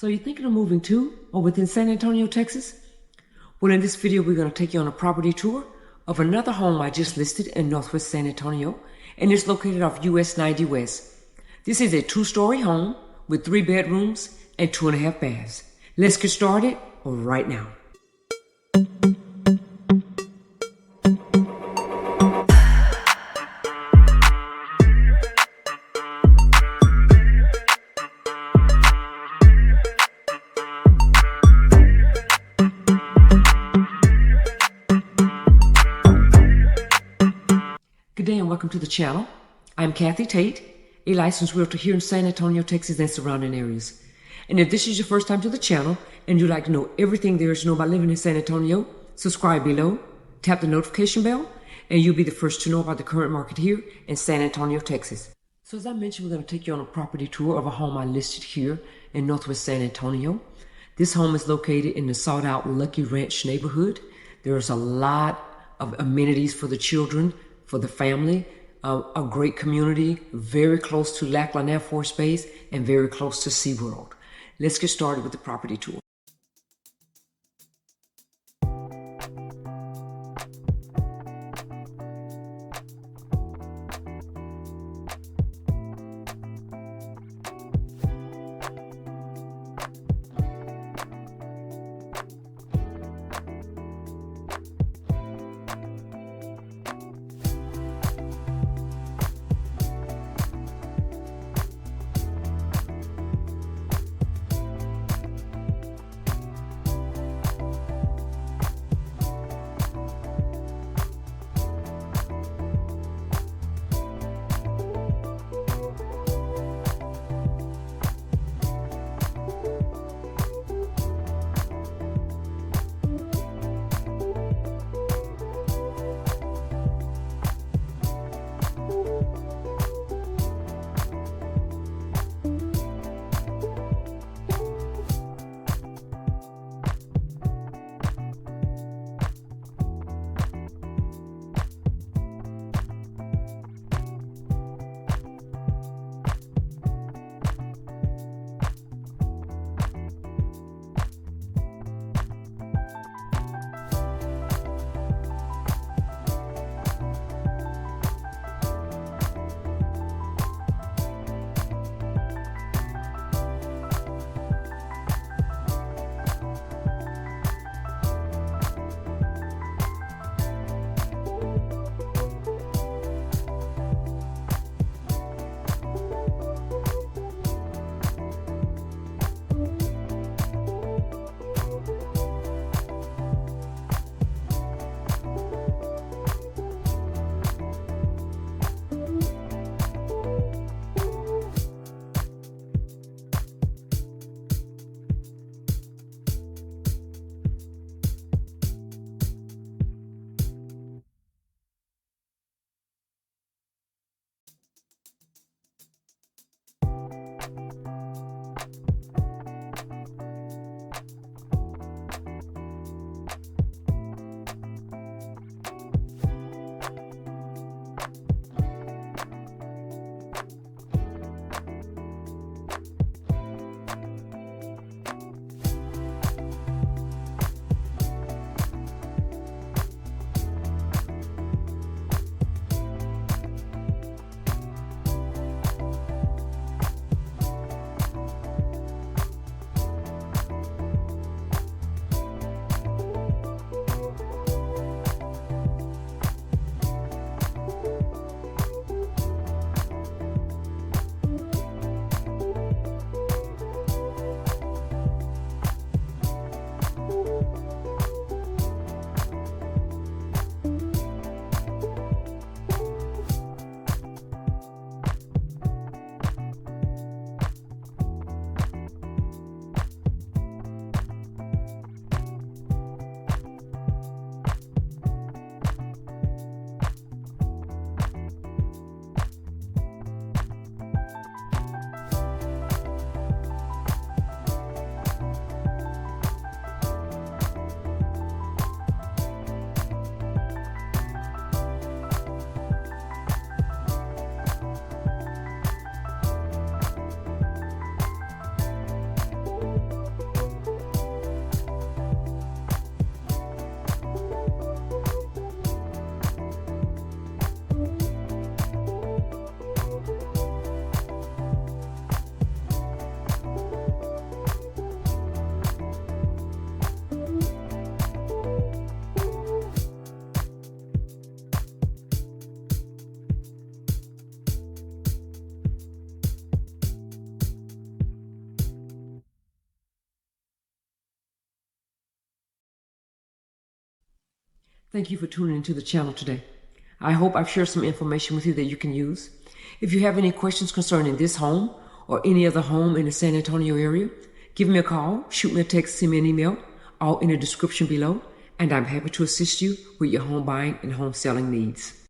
So you're thinking of moving to or within San Antonio, Texas? Well, in this video, we're going to take you on a property tour of another home I just listed in Northwest San Antonio, and it's located off US 90 West. This is a 2-story home with 3 bedrooms and 2.5 baths. Let's get started right now. Good day and welcome to the channel. I'm Kathy Tate, a licensed realtor here in San Antonio, Texas and surrounding areas. And if this is your first time to the channel and you'd like to know everything there is to know about living in San Antonio, subscribe below, tap the notification bell, and you'll be the first to know about the current market here in San Antonio, Texas. So as I mentioned, we're going to take you on a property tour of a home I listed here in Northwest San Antonio. This home is located in the sought-out Lucky Ranch neighborhood. There's a lot of amenities for the children, for the family, a great community, very close to Lackland Air Force Base and very close to SeaWorld. Let's get started with the property tour. Thank you for tuning into the channel today. I hope I've shared some information with you that you can use. If you have any questions concerning this home or any other home in the San Antonio area, give me a call, shoot me a text, send me an email, all in the description below, and I'm happy to assist you with your home buying and home selling needs.